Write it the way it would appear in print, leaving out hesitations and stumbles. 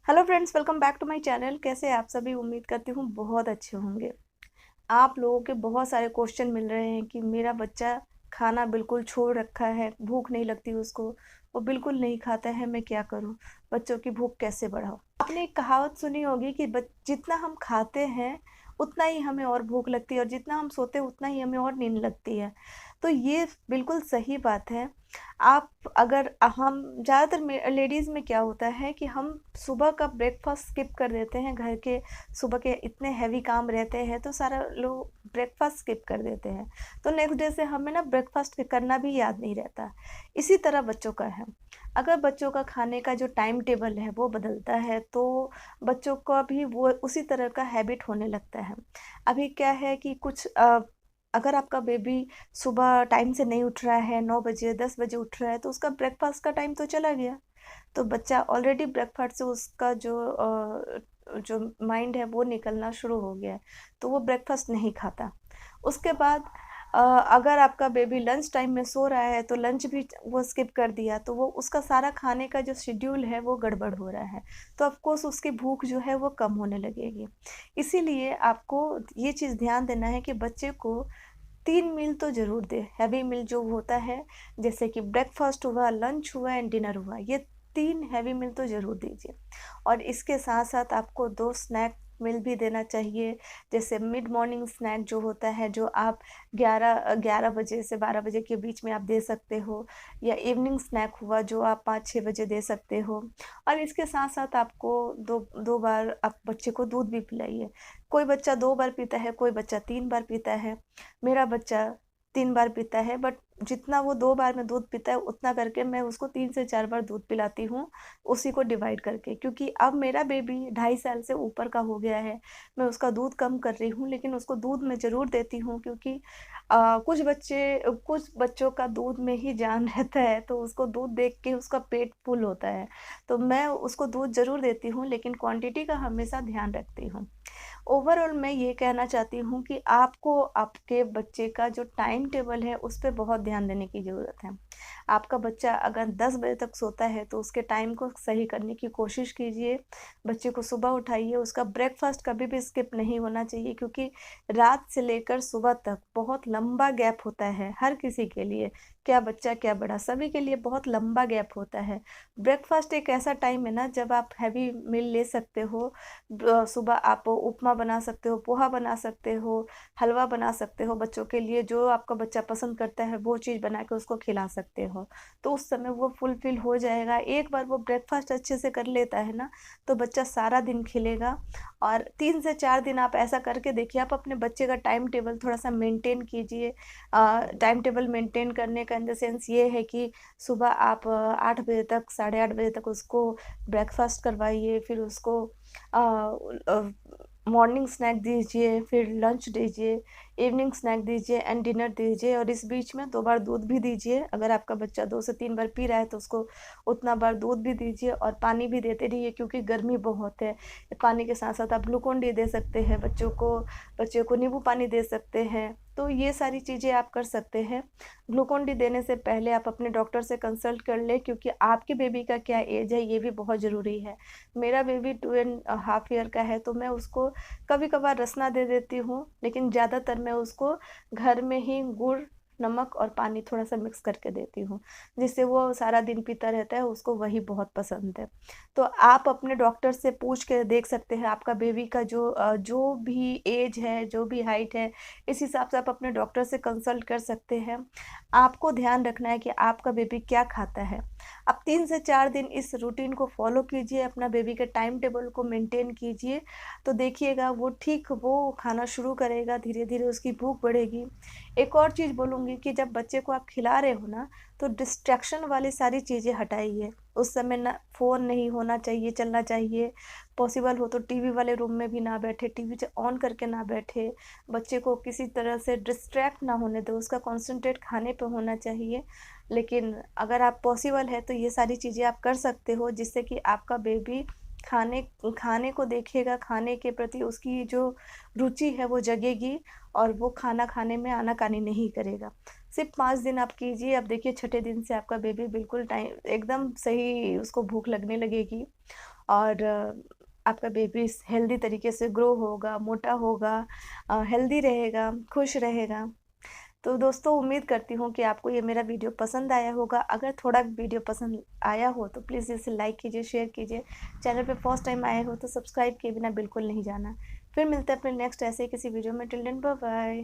Hello friends, welcome back to my channel. कैसे हैं आप सभी? उम्मीद करती हूँ बहुत अच्छे होंगे। आप लोगों के बहुत सारे क्वेश्चन मिल रहे हैं कि मेरा बच्चा खाना बिल्कुल छोड़ रखा है, भूख नहीं लगती उसको, वो बिल्कुल नहीं खाता है, मैं क्या करूँ? बच्चों की भूख कैसे बढ़ाऊँ? आपने एक कहावत सुनी होगी कि जितना हम खाते हैं उतना ही हमें और भूख लगती है, और जितना हम सोते हैं उतना ही हमें और नींद लगती है। तो ये बिल्कुल सही बात है। आप अगर हम ज़्यादातर लेडीज़ में क्या होता है कि हम सुबह का ब्रेकफास्ट स्किप कर देते हैं। घर के सुबह के इतने हैवी काम रहते हैं तो सारा लोग ब्रेकफास्ट स्किप कर देते हैं। तो नेक्स्ट डे से हमें ना ब्रेकफास्ट करना भी याद नहीं रहता। इसी तरह बच्चों का है। अगर बच्चों का खाने का जो टाइम टेबल है वो बदलता है तो बच्चों का भी वो उसी तरह का हैबिट होने लगता है। अभी क्या है कि अगर आपका बेबी सुबह टाइम से नहीं उठ रहा है, 9 बजे 10 बजे उठ रहा है, तो उसका ब्रेकफास्ट का टाइम तो चला गया। तो बच्चा ऑलरेडी ब्रेकफास्ट से उसका जो माइंड है वो निकलना शुरू हो गया है, तो वो ब्रेकफास्ट नहीं खाता। उसके बाद अगर आपका बेबी लंच टाइम में सो रहा है तो लंच भी वो स्किप कर दिया, तो वो उसका सारा खाने का जो शेड्यूल है वो गड़बड़ हो रहा है। तो ऑफ कोर्स उसकी भूख जो है वो कम होने लगेगी। इसीलिए आपको ये चीज़ ध्यान देना है कि बच्चे को 3 मील तो ज़रूर दें। हैवी मील जो होता है, जैसे कि ब्रेकफ़ास्ट हुआ, लंच हुआ एंड डिनर हुआ, ये 3 हैवी मील तो ज़रूर दीजिए। और इसके साथ-साथ आपको 2 स्नैक मील भी देना चाहिए। जैसे मिड मॉर्निंग स्नैक जो होता है, जो आप 11 बजे से 12 बजे के बीच में आप दे सकते हो, या इवनिंग स्नैक हुआ जो आप 5-6 बजे दे सकते हो। और इसके साथ-साथ आपको 2 बार आप बच्चे को दूध भी पिलाइए। कोई बच्चा 2 बार पीता है, कोई बच्चा 3 बार पीता है। मेरा बच्चा 3 बार पीता है, बट जितना वो 2 बार में दूध पीता है उतना करके मैं उसको 3 से 4 बार दूध पिलाती हूँ, उसी को डिवाइड करके। क्योंकि अब मेरा बेबी 2.5 साल से ऊपर का हो गया है। मैं उसका दूध कम कर रही हूँ, लेकिन उसको दूध मैं ज़रूर देती हूँ, क्योंकि कुछ बच्चों का दूध में ही जान रहता है, तो उसको दूध देख के उसका पेट फुल होता है। तो मैं उसको दूध ज़रूर देती हूँ, लेकिन क्वांटिटी का हमेशा ध्यान रखती हूँ। ओवरऑल मैं ये कहना चाहती हूँ कि आपको आपके बच्चे का जो टाइम टेबल है उस पे बहुत ध्यान देने की ज़रूरत है। आपका बच्चा अगर 10 बजे तक सोता है तो उसके टाइम को सही करने की कोशिश कीजिए। बच्चे को सुबह उठाइए, उसका ब्रेकफ़ास्ट कभी भी स्किप नहीं होना चाहिए, क्योंकि रात से लेकर सुबह तक बहुत लंबा गैप होता है हर किसी के लिए। क्या बच्चा क्या बड़ा, सभी के लिए बहुत लंबा गैप होता है। ब्रेकफ़ास्ट एक ऐसा टाइम है ना जब आप हैवी मील ले सकते हो। सुबह आप उपमा बना सकते हो, पोहा बना सकते हो, हलवा बना सकते हो बच्चों के लिए, जो आपका बच्चा पसंद करता है वो चीज़ बना के उसको खिला सकते हो। तो उस समय वो फुलफ़िल हो जाएगा। एक बार वो ब्रेकफ़ास्ट अच्छे से कर लेता है ना, तो बच्चा सारा दिन खिलेगा। और 3 से 4 दिन आप ऐसा करके देखिए। आप अपने बच्चे का टाइम टेबल थोड़ा-सा मेंटेन कीजिए। टाइम टेबल मेंटेन करने का इन द सेंस ये है कि सुबह आप 8 बजे तक, साढ़े 8 बजे तक उसको ब्रेकफ़ास्ट करवाइए, फिर उसको मॉर्निंग स्नैक दीजिए, फिर लंच दीजिए, इवनिंग स्नैक दीजिए एंड डिनर दीजिए, और इस बीच में 2 बार दूध भी दीजिए। अगर आपका बच्चा 2 से 3 बार पी रहा है तो उसको उतना बार दूध भी दीजिए, और पानी भी देते रहिए, क्योंकि गर्मी बहुत है। पानी के साथ-साथ आप ग्लूकोन डी दे सकते हैं बच्चे को नींबू पानी दे सकते हैं। तो ये सारी चीज़ें आप कर सकते हैं। ग्लूकोन डी देने से पहले आप अपने डॉक्टर से कंसल्ट कर लें, क्योंकि आपके बेबी का क्या एज है ये भी बहुत ज़रूरी है। मेरा बेबी 2 एंड हाफ ईयर का है, तो मैं उसको कभी-कभार रसना दे देती हूँ, लेकिन ज़्यादातर मैं उसको घर में ही गुड़, नमक और पानी थोड़ा-सा मिक्स करके देती हूँ, जिससे वो सारा दिन पीता रहता है, उसको वही बहुत पसंद है। तो आप अपने डॉक्टर से पूछ के देख सकते हैं आपका बेबी का जो भी एज है, जो भी हाइट है, इस हिसाब से आप अपने डॉक्टर से कंसल्ट कर सकते हैं। आपको ध्यान रखना है कि आपका बेबी क्या खाता है। आप 3 से 4 दिन इस रूटीन को फ़ॉलो कीजिए, अपना बेबी के टाइम टेबल को मेंटेन कीजिए, तो देखिएगा वो खाना शुरू करेगा, धीरे-धीरे उसकी भूख बढ़ेगी। एक और चीज़ बोलूँगी कि जब बच्चे को आप खिला रहे हो ना, तो डिस्ट्रैक्शन वाली सारी चीज़ें हटाइए। उस समय ना फ़ोन नहीं होना चाहिए, चलना चाहिए। पॉसिबल हो तो टीवी वाले रूम में भी ना बैठे, टीवी ऑन करके ना बैठे। बच्चे को किसी तरह से डिस्ट्रैक्ट ना होने दें, उसका कॉन्संट्रेट खाने पे होना चाहिए। लेकिन अगर आप पॉसिबल है तो ये सारी चीज़ें आप कर सकते हो, जिससे कि आपका बेबी खाने खाने को देखेगा, खाने के प्रति उसकी जो रुचि है वो जगेगी, और वो खाना खाने में आनाकानी नहीं करेगा। सिर्फ 5 दिन आप कीजिए, अब देखिए छठे दिन से आपका बेबी बिल्कुल टाइम एकदम सही उसको भूख लगने लगेगी। और आपका बेबी हेल्दी तरीके से ग्रो होगा, मोटा होगा, हेल्दी रहेगा, खुश रहेगा। तो दोस्तों उम्मीद करती हूँ कि आपको ये मेरा वीडियो पसंद आया होगा। अगर थोड़ा वीडियो पसंद आया हो तो प्लीज़ इसे लाइक कीजिए, शेयर कीजिए। चैनल पे फर्स्ट टाइम आए हो तो सब्सक्राइब किए बिना बिल्कुल नहीं जाना। फिर मिलते हैं अपने नेक्स्ट ऐसे ही किसी वीडियो में। Till then bye bye.